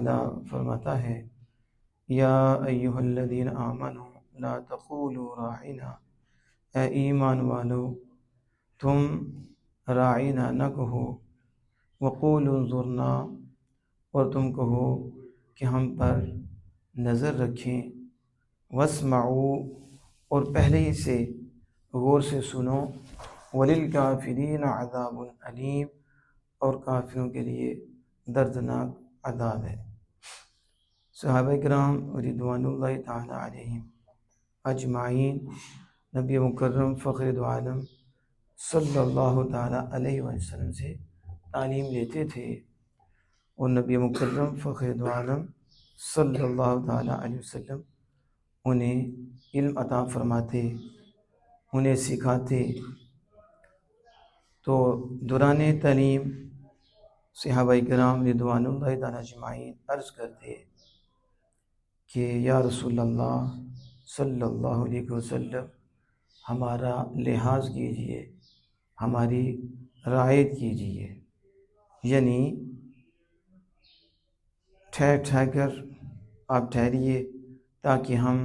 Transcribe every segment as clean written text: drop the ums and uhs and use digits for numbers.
تعالی فرماتا ہے یا ایہا الذین آمنوا لا تقولوا راعنا، اے ایمان والو تم راعنا نہ کہو، وقولوا انظرنا اور تم کہو کہ ہم پر نظر رکھیں، واسمعوا اور پہلے ہی سے غور سے سنو، وللکافرین عذاب علیم اور کافروں کے لیے دردناک عذاب ہے۔ صحابہ کرام رضوان اللہ تعالی علیہم اجمعین نبی مکرم فخر دو عالم صلی اللہ تعالی علیہ وسلم سے تعلیم لیتے تھے، اور نبی مکرم فخر دو عالم صلی اللہ تعالی علیہ وسلم انہیں علم عطا فرماتے، انہیں سکھاتے۔ تو دوران تعلیم صحابہ کرام رضوان اللہ تعالی اجمعین عرض کرتے کہ یا رسول اللہ صلی اللہ علیہ وسلم ہمارا لحاظ کیجئے، ہماری رعایت کیجئے، یعنی ٹھہر کر آپ ٹھہریے تاکہ ہم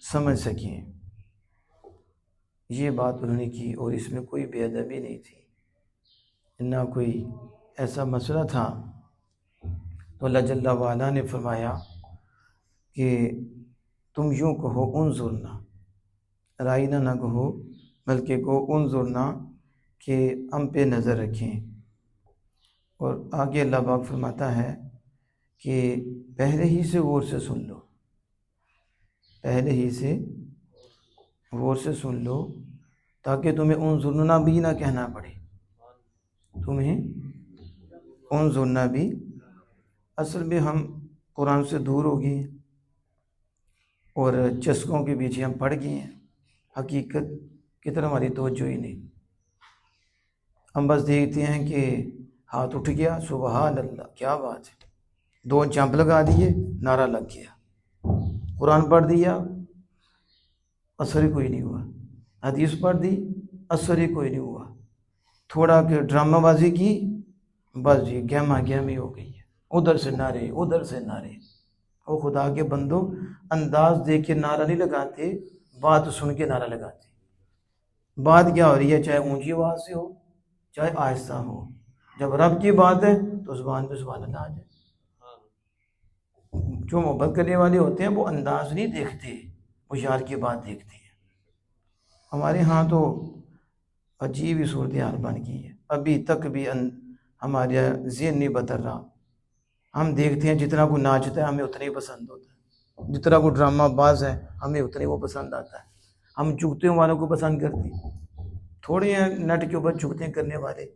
سمجھ سکیں۔ یہ بات انہوں نے کی، اور اس میں کوئی بے ادبی نہیں تھی، نہ کوئی ایسا مسئلہ تھا۔ تو اللہ جل وعلا نے فرمایا کہ تم یوں کہو انظرنا، رائنا نہ کہو بلکہ کہو انظرنا کہ ہم پہ نظر رکھیں۔ اور آگے اللہ پاک فرماتا ہے کہ پہلے ہی سے غور سے سن لو، پہلے ہی سے غور سے سن لو تاکہ تمہیں انظرنا بھی نہ کہنا پڑے، تمہیں انظرنا بھی۔ اصل میں ہم قرآن سے دور ہو گئے ہیں اور چسکوں کے پیچھے ہم پڑ گئے ہیں، حقیقت کی طرف ہماری توجہ ہی نہیں۔ ہم بس دیکھتے ہیں کہ ہاتھ اٹھ گیا، سبحان اللہ کیا بات ہے، دو جمپ لگا دیے، نعرہ لگ گیا، قرآن پڑھ دیا، اثر ہی کوئی نہیں ہوا، حدیث پڑھ دی، اثر ہی کوئی نہیں ہوا، تھوڑا کہ ڈرامہ بازی کی، بس جی گہما گہمی ہو گئی ہے، ادھر سے نعرے ادھر سے نعرے۔ او خدا کے بندو، انداز دیکھ کے نعرہ نہیں لگاتے، بات سن کے نعرہ لگاتے۔ بات کیا ہو رہی ہے، چاہے اونچی آواز سے ہو چاہے آہستہ ہو، جب رب کی بات ہے تو زبان پہ سبحان اللہ آ جائے۔ جو محبت کرنے والے ہوتے ہیں وہ انداز نہیں دیکھتے، وہ یار کی بات دیکھتے ہیں۔ ہمارے ہاں تو عجیب ہی صورتحال بن گئی ہے، ابھی تک بھی ہمارے ذہن نہیں بدل رہا۔ ہم دیکھتے ہیں جتنا کوئی ناچتا ہے ہمیں اتنا ہی پسند ہوتا ہے، جتنا کوئی ڈرامہ باز ہے ہمیں اتنا ہی وہ پسند آتا ہے۔ ہم چگتے والوں کو پسند کرتے ہیں، تھوڑے ہیں نٹ کے اوپر چگتے کرنے والے،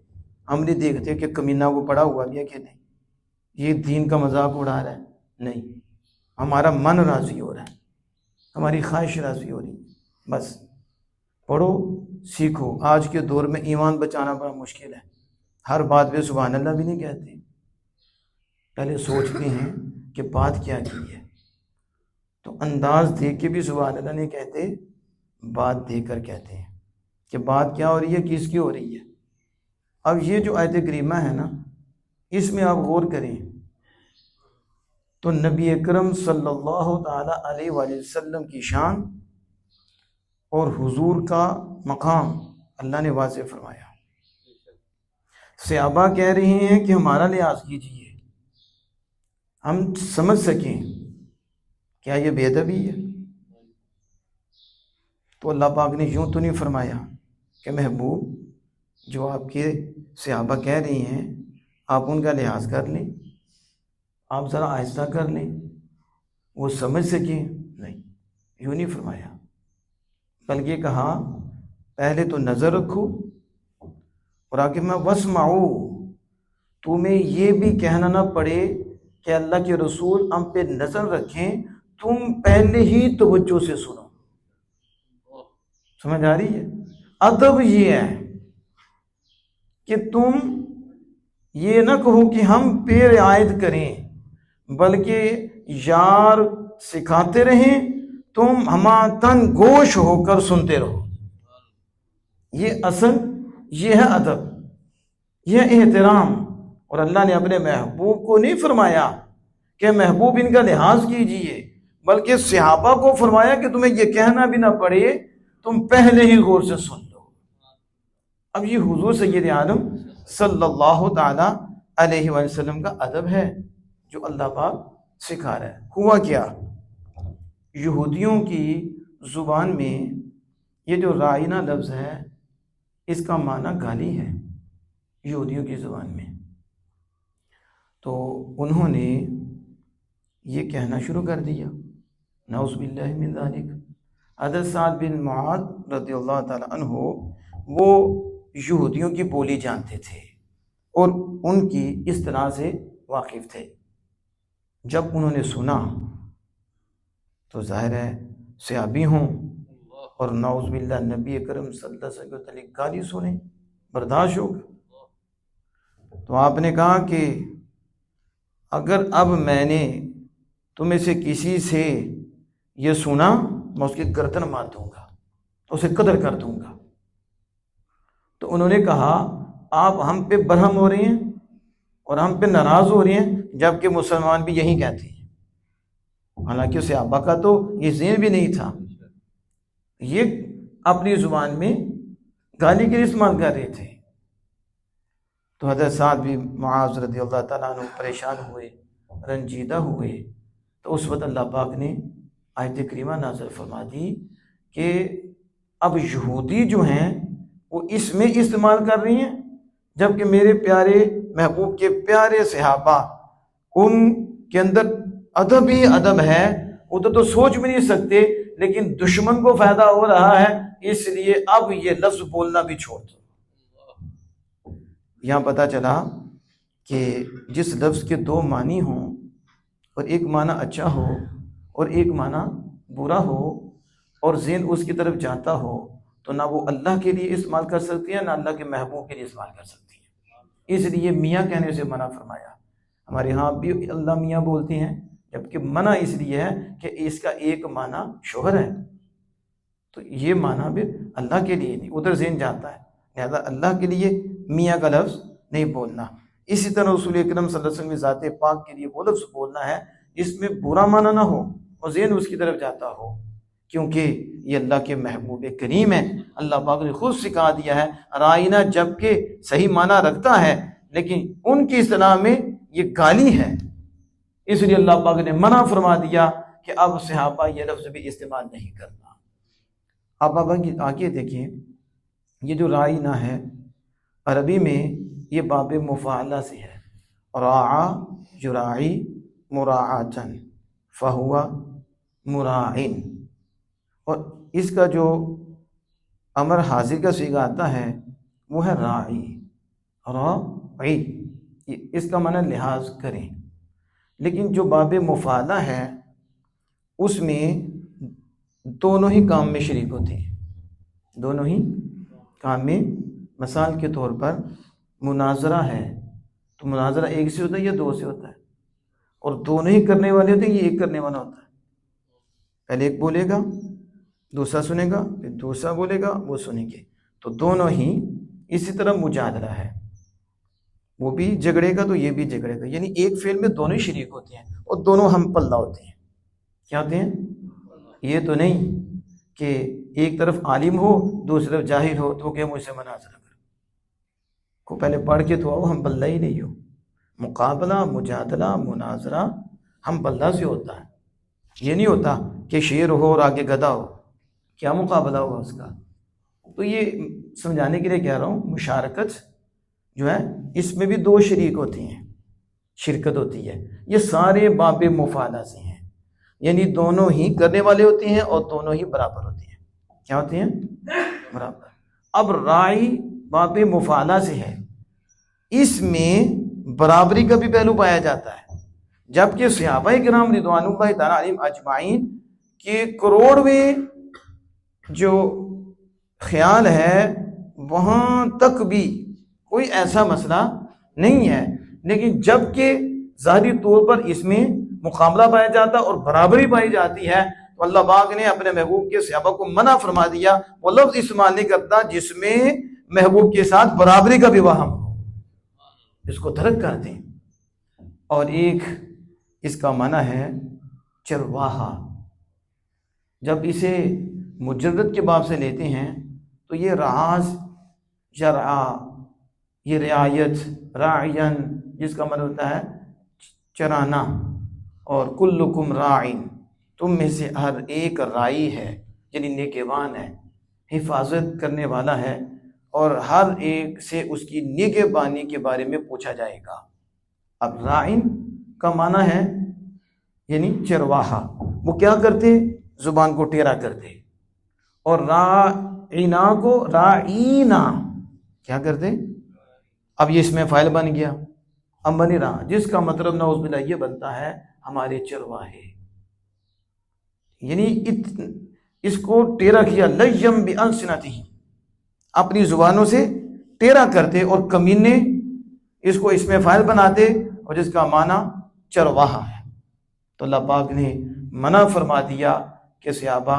ہم نہیں دیکھتے کہ کمینہ کو پڑا ہوا بھی ہے کہ نہیں، یہ دین کا مذاق اڑا رہا ہے، نہیں، ہمارا من راضی ہو رہا ہے، ہماری خواہش راضی ہو رہی ہے۔ بس پڑھو سیکھو۔ آج کے دور میں ایمان بچانا بڑا مشکل ہے، ہر بات پہ سبحان اللہ بھی نہیں کہتے، پہلے سوچتے ہیں کہ بات کیا کی ہے، تو انداز دیکھ کے بھی سبحان اللہ نہیں کہتے، بات دیکھ کر کہتے ہیں کہ بات کیا ہو رہی ہے، کس کی ہو رہی ہے۔ اب یہ جو آیت کریمہ ہے نا، اس میں آپ غور کریں تو نبی اکرم صلی اللہ تعالی علیہ وآلہ وسلم کی شان اور حضور کا مقام اللہ نے واضح فرمایا۔ صحابہ کہہ رہے ہیں کہ ہمارا لحاظ کیجیے، ہم سمجھ سکیں، کیا یہ بے ادبی ہے؟ تو اللہ پاک نے یوں تو نہیں فرمایا کہ محبوب جو آپ کے صحابہ کہہ رہی ہیں آپ ان کا لحاظ کر لیں، آپ ذرا آہستہ کر لیں، وہ سمجھ سکیں، نہیں، یوں نہیں فرمایا، بلکہ کہا پہلے تو نظر رکھو، اور آگے میں واسمعوا، تمہیں یہ بھی کہنا نہ پڑے کہ اللہ کے رسول ہم پہ نظر رکھیں، تم پہلے ہی توجہ سے سنو۔ سمجھ آ رہی ہے؟ ادب یہ ہے کہ تم یہ نہ کہو کہ ہم پہ رعایت کریں، بلکہ یار سکھاتے رہیں، تم ہما تن گوش ہو کر سنتے رہو۔ یہ اصل، یہ ہے ادب، یہ احترام۔ اور اللہ نے اپنے محبوب کو نہیں فرمایا کہ محبوب ان کا لحاظ کیجئے، بلکہ صحابہ کو فرمایا کہ تمہیں یہ کہنا بھی نہ پڑے، تم پہلے ہی غور سے سن لو۔ اب یہ حضور سید عالم صلی اللہ تعالی علیہ وسلم کا ادب ہے جو اللہ پاک سکھا رہا ہے۔ ہوا کیا، یہودیوں کی زبان میں یہ جو رائنہ لفظ ہے اس کا معنی گالی ہے یہودیوں کی زبان میں، تو انہوں نے یہ کہنا شروع کر دیا، نعوذ باللہ من ذالک۔ حضرت سعد بن معاذ رضی اللہ تعالی عنہ وہ یہودیوں کی بولی جانتے تھے اور ان کی اس طرح سے واقف تھے۔ جب انہوں نے سنا تو ظاہر ہے صحابی ہوں اور نعوذ باللہ نبی کرم صلی اللہ علیہ وسلم کی گالی سنیں، برداشت ہو گیا۔ تو آپ نے کہا کہ اگر اب میں نے تمہیں سے کسی سے یہ سنا میں اس کی گردن مار دوں گا، اسے قتل کر دوں گا۔ تو انہوں نے کہا آپ ہم پہ برہم ہو رہے ہیں اور ہم پہ ناراض ہو رہے ہیں، جبکہ مسلمان بھی یہی کہتے ہیں۔ حالانکہ صحابہ کا تو یہ ذہن بھی نہیں تھا، یہ اپنی زبان میں گالی کے لیے استعمال کر رہے تھے۔ تو حضرت سعد بھی معاذ رضی اللہ تعالیٰ عنہ پریشان ہوئے، رنجیدہ ہوئے، تو اس وقت اللہ پاک نے آیت کریمہ نازل فرما دی کہ اب یہودی جو ہیں وہ اس میں استعمال کر رہی ہیں، جبکہ میرے پیارے محبوب کے پیارے صحابہ ان کے اندر ادب ہی ادب ہے، وہ تو سوچ بھی نہیں سکتے، لیکن دشمن کو فائدہ ہو رہا ہے، اس لیے اب یہ لفظ بولنا بھی چھوڑ دو۔ یہاں پتہ چلا کہ جس لفظ کے دو معنی ہوں اور ایک معنی اچھا ہو اور ایک معنی برا ہو اور ذہن اس کی طرف جاتا ہو، تو نہ وہ اللہ کے لیے استعمال کر سکتی ہے نہ اللہ کے محبوب کے لیے استعمال کر سکتی ہے۔ اس لیے میاں کہنے سے منع فرمایا۔ ہمارے ہاں بھی اللہ میاں بولتے ہیں، جبکہ منع اس لیے ہے کہ اس کا ایک معنی شوہر ہے، تو یہ معنی بھی اللہ کے لیے نہیں، ادھر ذہن جاتا ہے، لہذا اللہ کے لیے میاں کا لفظ نہیں بولنا۔ اسی طرح رسول اکرم صلی اللہ علیہ وسلم کی ذات پاک کے لیے وہ لفظ بولنا ہے جس میں برا معنی نہ ہو اور ذہن اس کی طرف جاتا ہو، کیونکہ یہ اللہ کے محبوب کریم ہے۔ اللہ پاک نے خود سکھا دیا ہے، رائنہ جبکہ صحیح معنی رکھتا ہے لیکن ان کی اصطلاح میں یہ گالی ہے، اس لیے اللہ پاک نے منع فرما دیا کہ اب صحابہ یہ لفظ بھی استعمال نہیں کرنا۔ اب آگے دیکھیں، یہ جو رائنہ ہے عربی میں یہ باب مفاعلہ سے ہے، راعا یراعی مراعاتن فہوا مراعن، اور اس کا جو امر حاضر کا صیغہ آتا ہے وہ ہے راعی، راعی، اس کا معنی لحاظ کریں۔ لیکن جو باب مفاعلہ ہے اس میں دونوں ہی کام میں شریک ہوتے ہیں، دونوں ہی کام میں۔ مثال کے طور پر مناظرہ ہے تو مناظرہ ایک سے ہوتا ہے یا دو سے ہوتا ہے، اور دونوں ہی کرنے والے ہوتے ہیں، یہ ایک کرنے والا ہوتا ہے۔ پہلے ایک بولے گا، دوسرا سنے گا، پھر دوسرا بولے گا، وہ سنیں گے، تو دونوں ہی۔ اسی طرح مجادلہ ہے، وہ بھی جھگڑے گا تو یہ بھی جھگڑے گا، یعنی ایک فعل میں دونوں ہی شریک ہوتے ہیں اور دونوں ہم پلہ ہوتے ہیں۔ کیا ہوتے ہیں؟ یہ تو نہیں کہ ایک طرف عالم ہو دوسری طرف جاہل ہو تو کہ مجھ سے مناظرہ کرو، کو پہلے پڑھ کے تو آؤ، ہم پلہ ہی نہیں ہو۔ مقابلہ، مجادلہ، مناظرہ ہم پلہ سے ہوتا ہے، یہ نہیں ہوتا کہ شیر ہو اور آگے گدھا ہو، کیا مقابلہ ہوگا اس کا؟ تو یہ سمجھانے کے لیے کہہ رہا ہوں، مشارکت جو ہے اس میں بھی دو شریک ہوتی ہیں، شرکت ہوتی ہے۔ یہ سارے باب مفاعلہ سے ہیں، یعنی دونوں ہی کرنے والے ہوتے ہیں اور دونوں ہی برابر ہوتے ہیں۔ کیا ہوتے ہیں؟ برابر۔ اب راعی باب مفاعلہ سے ہے، اس میں برابری کا بھی پہلو پایا جاتا ہے، جبکہ صحابہ کرام رضوان اللہ تعالیٰ علیہم اجمعین کے کروڑویں جو خیال ہے وہاں تک بھی کوئی ایسا مسئلہ نہیں ہے، لیکن جب کہ ظاہری طور پر اس میں مقابلہ پایا جاتا اور برابری پائی جاتی ہے، تو اللہ پاک نے اپنے محبوب کے صحابہ کو منع فرما دیا، وہ لفظ استعمال نہیں کرتا جس میں محبوب کے ساتھ برابری کا بھی وہم ہو، اس کو ترک کر دیں۔ اور ایک اس کا معنی ہے چرواہا۔ جب اسے مجرد کے باب سے لیتے ہیں تو یہ راعاز، جرعا، یہ رعایت، راعین جس کا مطلب ہوتا ہے چرانا، اور کلکم راعین، تم میں سے ہر ایک رائی ہے، یعنی نگہبان ہے، حفاظت کرنے والا ہے، اور ہر ایک سے اس کی نگہبانی کے بارے میں پوچھا جائے گا۔ اب راعین کا معنی ہے یعنی چرواہا، وہ کیا کرتے؟ زبان کو ٹیڑھا کرتے، اور راعینا کو راعینا کیا کرتے؟ اب یہ اس میں فاعل بن گیا، اب بنی رہا، جس کا مطلب نعوذ باللہ یہ بنتا ہے ہمارے چرواہے، یعنی اس کو ٹیڑھا کیا، لیم بِأَلْسِنَتِهِمْ، اپنی زبانوں سے ٹیڑھا کرتے اور کمینے اس کو اس میں فاعل بناتے، اور جس کا معنی چرواہا ہے۔ تو اللہ پاک نے منع فرما دیا کہ صحابہ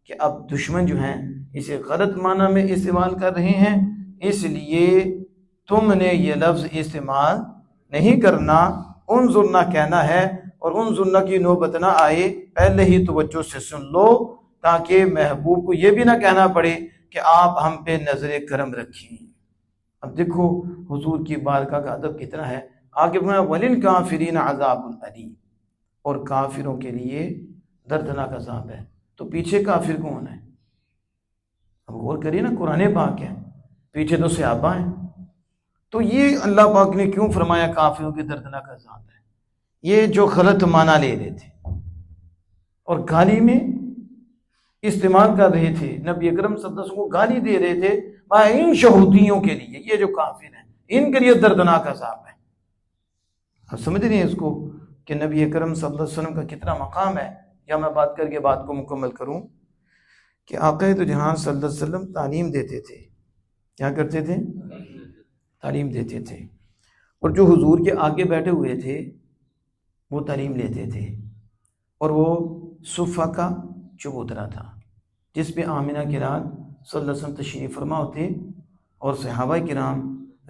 کہ اب دشمن جو ہیں اسے غلط معنی میں استعمال کر رہے ہیں، اس لیے تم نے یہ لفظ استعمال نہیں کرنا، انظرنا کہنا ہے، اور انظرنا کی نوبت نہ آئے، پہلے ہی توجہ سے سن لو، تاکہ محبوب کو یہ بھی نہ کہنا پڑے کہ آپ ہم پہ نظر کرم رکھیں۔ اب دیکھو حضور کی بارگاہ کا ادب کتنا ہے، آگے فرمایا وَلِلْكَافِرِينَ عَذَابٌ أَلِيمٌ، اور کافروں کے لیے دردناک عذاب ہے۔ تو پیچھے کافر کون ہے؟ اب غور کریے نا، قرآن پاک ہے، پیچھے تو صحابہ ہیں، تو یہ اللہ پاک نے کیوں فرمایا کافروں کے دردناک عذاب ہے؟ یہ جو غلط معنی لے رہے تھے اور گالی میں استعمال کر رہے تھے، نبی اکرم صلی اللہ علیہ وسلم کو گالی دے رہے تھے، ان شہودیوں کے لیے، یہ جو کافر ہیں ان کے لیے دردناک عذاب ہے۔ آپ سمجھ رہے ہیں اس کو کہ نبی اکرم صلی اللہ علیہ وسلم کا کتنا مقام ہے؟ یا میں بات کر کے بات کو مکمل کروں کہ آقا تو جہان صلی اللہ علیہ وسلم تعلیم دیتے تھے، کیا کرتے تھے؟ تعلیم دیتے تھے، اور جو حضور کے آگے بیٹھے ہوئے تھے وہ تعلیم لیتے تھے، اور وہ صفہ کا چبوترا تھا جس پہ آمنہ کی رات صلی اللہ علیہ وسلم تشریف فرما ہوتے، اور صحابہ کرام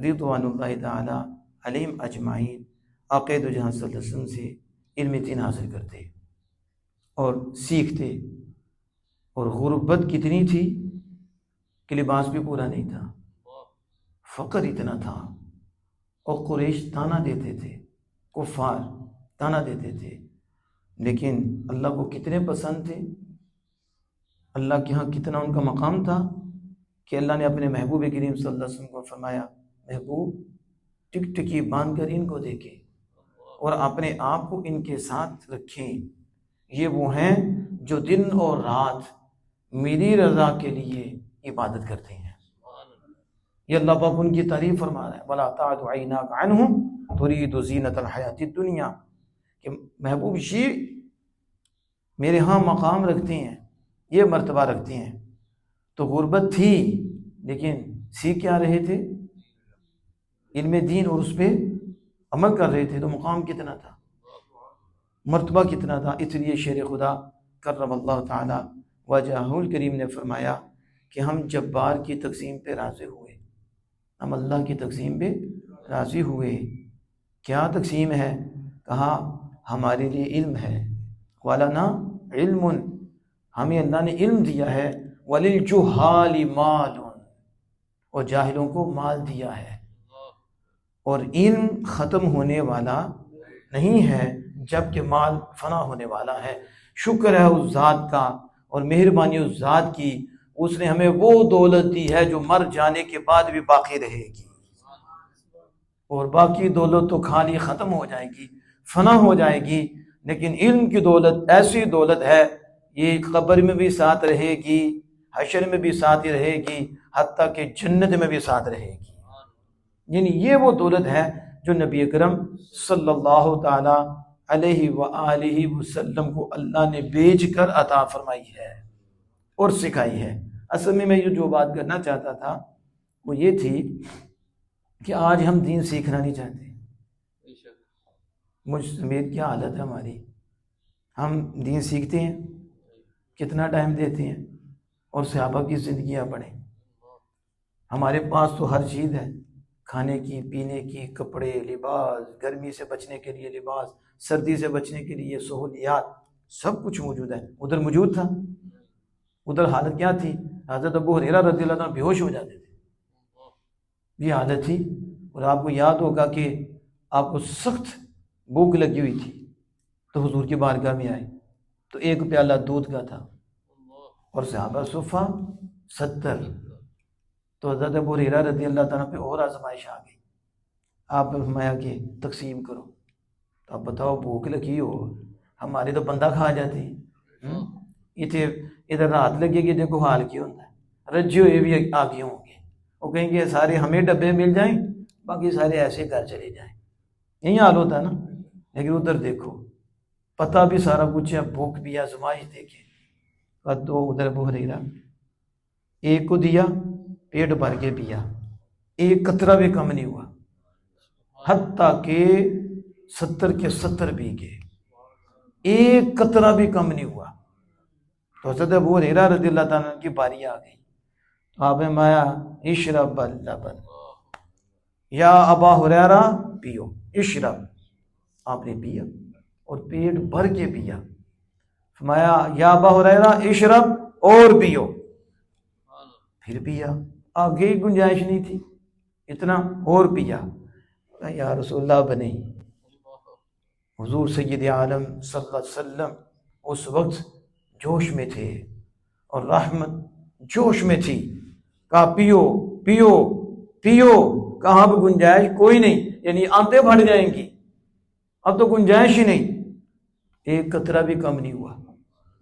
رضوان اللہ تعالی علیہم اجمعین آقا دو جہاں صلی اللہ علیہ وسلم سے علم دین حاصل کرتے اور سیکھتے، اور غربت کتنی تھی کہ لباس بھی پورا نہیں تھا، فقر اتنا تھا، اور قریش تانا دیتے تھے، کفار تانا دیتے تھے، لیکن اللہ کو کتنے پسند تھے، اللہ کے ہاں کتنا ان کا مقام تھا کہ اللہ نے اپنے محبوب کریم صلی اللہ علیہ وسلم کو فرمایا محبوب ٹک ٹکی باندھ کر ان کو دیکھیں اور اپنے آپ کو ان کے ساتھ رکھیں، یہ وہ ہیں جو دن اور رات میری رضا کے لیے عبادت کرتے ہیں۔ یہ اللہ پاک ان کی تعریف فرما رہا ہے وَلَا تَعْدُ عَيْنَاكَ عَنْهُمْ تُرِيدُ زِينَةَ الْحَيَاةِ الدُّنْيَا، کہ محبوب جی میرے ہاں مقام رکھتے ہیں، یہ مرتبہ رکھتے ہیں، تو غربت تھی لیکن سیکھ کیا رہے تھے؟ علم دین، اور اس پہ عمل کر رہے تھے، تو مقام کتنا تھا، مرتبہ کتنا تھا۔ اس لیے شیر خدا کرم اللہ تعالی وجہہ الکریم نے فرمایا کہ ہم جبار کی تقسیم پہ راضی ہوئے، ہم اللہ کی تقسیم پہ راضی ہوئے۔ کیا تقسیم ہے؟ کہا ہمارے لیے علم ہے، وَلَنَا عِلْمٌ، ہمیں اللہ نے علم دیا ہے، وَلِلْجُهَّالِ مَالٌ، اور جاہلوں کو مال دیا ہے، اور علم ختم ہونے والا نہیں ہے جبکہ مال فنا ہونے والا ہے۔ شکر ہے اس ذات کا اور مہربانی اس ذات کی، اس نے ہمیں وہ دولت دی ہے جو مر جانے کے بعد بھی باقی رہے گی، اور باقی دولت تو خالی ختم ہو جائے گی، فنا ہو جائے گی، لیکن علم کی دولت ایسی دولت ہے، یہ قبر میں بھی ساتھ رہے گی، حشر میں بھی ساتھ ہی رہے گی، حتیٰ کہ جنت میں بھی ساتھ رہے گی۔ یعنی یہ وہ دولت ہے جو نبی اکرم صلی اللہ تعالی علیہ وآلہ وسلم کو اللہ نے بیچ کر عطا فرمائی ہے اور سکھائی ہے۔ اصل میں جو بات کرنا چاہتا تھا وہ یہ تھی کہ آج ہم دین سیکھنا نہیں چاہتے۔ مجھ سمیت کیا حالت ہے ہماری، ہم دین سیکھتے ہیں، کتنا ٹائم دیتے ہیں، اور صحابہ کی زندگیاں پڑھیں، ہمارے پاس تو ہر چیز ہے کھانے کی، پینے کی، کپڑے، لباس، گرمی سے بچنے کے لیے لباس، سردی سے بچنے کے لیے سہولیات، سب کچھ موجود ہے۔ ادھر موجود تھا۔ ادھر حالت کیا تھی؟ حضرت ابو ہریرہ رضی اللہ عنہ بے ہوش ہو جاتے تھے، یہ حالت تھی۔ اور آپ کو یاد ہوگا کہ آپ کو سخت بھوک لگی ہوئی تھی، تو حضور کی بارگاہ میں آئے تو ایک پیالہ دودھ کا تھا اور صحابہ صفہ 70، تو حضرت ابو ہریرہ رضی اللہ تعالیٰ پہ اور آزمائش آ گئی۔ آپ نے فرمایا کہ تقسیم کرو۔ تو اب بتاؤ، بھوک لگی ہو، ہمارے تو بندہ کھا جاتے ہیں، ادھر رات لگے گی، دیکھو حال کیا ہوتا ہے، رجے ہوئے بھی آگے ہوں گے، وہ کہیں گے سارے ہمیں ڈبے مل جائیں، باقی سارے ایسے گھر چلے جائیں، یہی حال ہوتا ہے نا۔ لیکن ادھر دیکھو، پتہ بھی سارا کچھ ہے، بھوک بھی ہے، آزمائش دیکھیں۔ تو ادھر ابو ہریرہ ایک کو دیا، پیٹ بھر کے پیا، ایک قطرہ بھی کم نہیں ہوا، حتیٰ کہ 70 کے 70 پی گئے، ایک قطرہ بھی کم نہیں ہوا۔ تو حضرت ابو ہریرہ رضی اللہ تعالیٰ کی باری آ گئی، تو آپ نے فرمایا اشرب اللبن، یا ابا ہریرہ پیو، اشرب، آپ نے پیا اور پیٹ بھر کے پیا۔ فرمایا یا ابا ہریرہ اشرب، اور پیو، پھر پیا، آگے ہی گنجائش نہیں تھی، اتنا اور پیا۔ یا رسول اللہ بنے، حضور سید عالم صلی اللہ علیہ وسلم اس وقت جوش میں تھے اور رحمت جوش میں تھی، کہا پیو پیو پیو، کہاں بھی گنجائش کوئی نہیں، یعنی آنتیں پھٹ جائیں گی، اب تو گنجائش ہی نہیں، ایک قطرہ بھی کم نہیں ہوا۔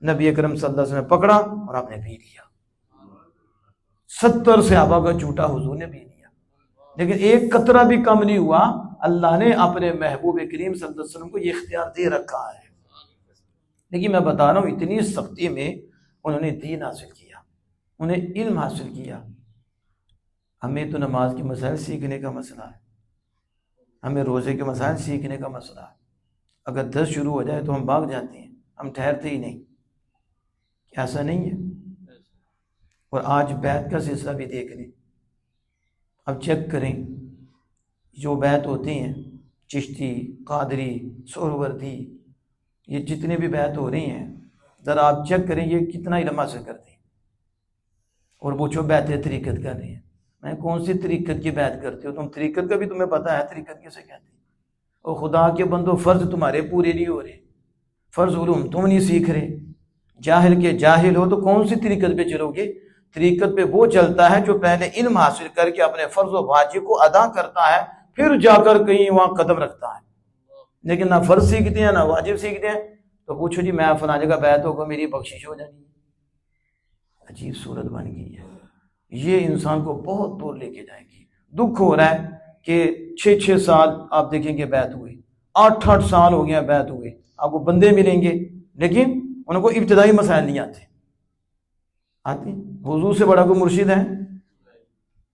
نبی اکرم صلی اللہ علیہ وسلم نے پکڑا اور آپ نے پی لیا، 70 صحابہ کا جھوٹا حضور نے پی لیا، لیکن ایک قطرہ بھی کم نہیں ہوا۔ اللہ نے اپنے محبوب کریم صلی اللہ علیہ وسلم کو یہ اختیار دے رکھا ہے۔ لیکن میں بتا رہا ہوں، اتنی سختی میں انہوں نے دین حاصل کیا، انہیں علم حاصل کیا۔ ہمیں تو نماز کے مسائل سیکھنے کا مسئلہ ہے، ہمیں روزے کے مسائل سیکھنے کا مسئلہ ہے۔ اگر 10 شروع ہو جائے تو ہم بھاگ جاتے ہیں، ہم ٹھہرتے ہی نہیں، ایسا نہیں ہے۔ اور آج بیعت کا سلسلہ بھی دیکھ لیں، اب چیک کریں، جو بیعت ہوتے ہیں، چشتی، قادری، سہروردی، یہ جتنے بھی بیعت ہو رہی ہیں، ذرا آپ چیک کریں یہ کتنا علم حاصل کرتے ہیں، اور پوچھو بیعت طریقت کر رہے ہیں، میں کون سی طریقت کی بیعت کرتے ہو؟ تم طریقت کا بھی تمہیں پتہ ہے طریقت کیسے کہتے ہیں؟ اور خدا کے بندو، فرض تمہارے پورے نہیں ہو رہے، فرض علوم تم نہیں سیکھ رہے، جاہل کے جاہل ہو، تو کون سی طریقت پہ چلو گے؟ طریقت پہ وہ چلتا ہے جو پہلے علم حاصل کر کے اپنے فرض و واجب کو ادا کرتا ہے، پھر جا کر کہیں وہاں قدم رکھتا ہے۔ لیکن نہ فرض سیکھتے ہیں نہ واجب سیکھتے ہیں، تو پوچھو جی میں فلاں جگہ بیعت ہوگا میری بخشش ہو جانی ہے۔ عجیب صورت بن گئی ہے، یہ انسان کو بہت دور لے کے جائے گی۔ دکھ ہو رہا ہے کہ 6 سال آپ دیکھیں گے بیعت ہوئی، 8 سال ہو گیا بیعت ہوئے، آپ کو بندے ملیں گے لیکن ان کو ابتدائی مسائل نہیں آتے۔ حضور سے بڑا کوئی مرشد ہے؟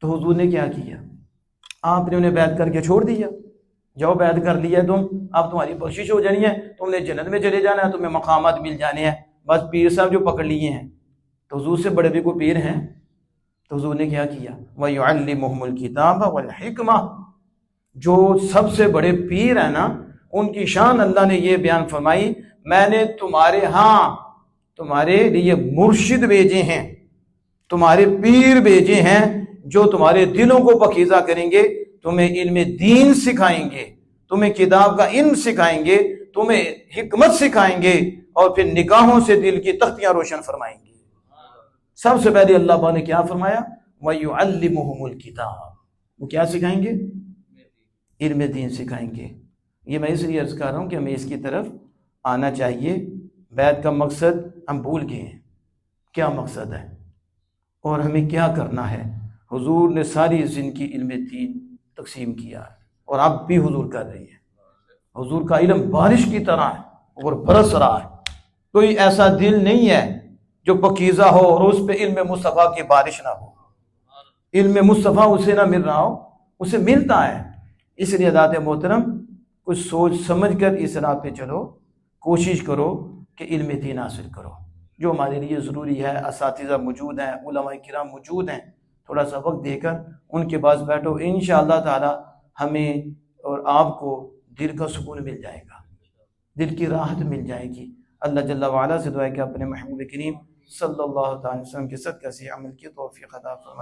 تو حضور نے کیا کیا؟ آپ نے انہیں بیعت کر کے چھوڑ دیا، جاؤ بیعت کر لیا تم، اب تمہاری بخشش ہو جانی ہے، تم نے جنت میں چلے جانا ہے، تمہیں مقامات مل جانے ہیں، بس پیر صاحب جو پکڑ لیے ہیں۔ تو حضور سے بڑے بھی کوئی پیر ہیں؟ تو حضور نے کیا کیا؟ وَيُعَلِّمُهُمُ الْكِتَابَ وَالْحِكْمَةَ، جو سب سے بڑے پیر ہیں نا، ان کی شان اللہ نے یہ بیان فرمائی، میں نے تمہارے ہاں تمہارے لیے مرشد بھیجے ہیں، تمہارے پیر بھیجے ہیں، جو تمہارے دلوں کو پاکیزہ کریں گے، تمہیں علم دین سکھائیں گے، تمہیں کتاب کا علم سکھائیں گے، تمہیں حکمت سکھائیں گے، اور پھر نگاہوں سے دل کی تختیاں روشن فرمائیں گے۔ سب سے پہلے اللہ پاک نے کیا فرمایا؟ وَيُعَلِّمُهُمُ الْكِتَابَ، وہ کیا سکھائیں گے؟ علم دین سکھائیں گے۔ یہ میں اس لیے عرض کر رہا ہوں کہ ہمیں اس کی طرف آنا چاہیے۔ بیعت کا مقصد ہم بھول گئے ہیں، کیا مقصد ہے اور ہمیں کیا کرنا ہے۔ حضور نے ساری زندگی علم دین تقسیم کیا ہے، اور اب بھی حضور کر رہی ہے۔ حضور کا علم بارش کی طرح ہے اور برس رہا ہے، کوئی ایسا دل نہیں ہے جو پاکیزہ ہو اور اس پہ علم مصطفیٰ کی بارش نہ ہو، علم مصطفیٰ اسے نہ مل رہا ہو، اسے ملتا ہے۔ اس لیے حضرات محترم، کچھ سوچ سمجھ کر اس راہ پہ چلو، کوشش کرو کہ علم دین حاصل کرو، جو ہمارے لیے ضروری ہے۔ اساتذہ موجود ہیں، علماء کرام موجود ہیں، تھوڑا سا وقت دے کر ان کے پاس بیٹھو، انشاءاللہ تعالی ہمیں اور آپ کو دل کا سکون مل جائے گا، دل کی راحت مل جائے گی۔ اللہ جل وعلا سے دعا ہے کہ اپنے محبوب کریم صلی اللہ تعالی وسلم کے صدقہ سے عمل کی توفیق عطا فرمائے۔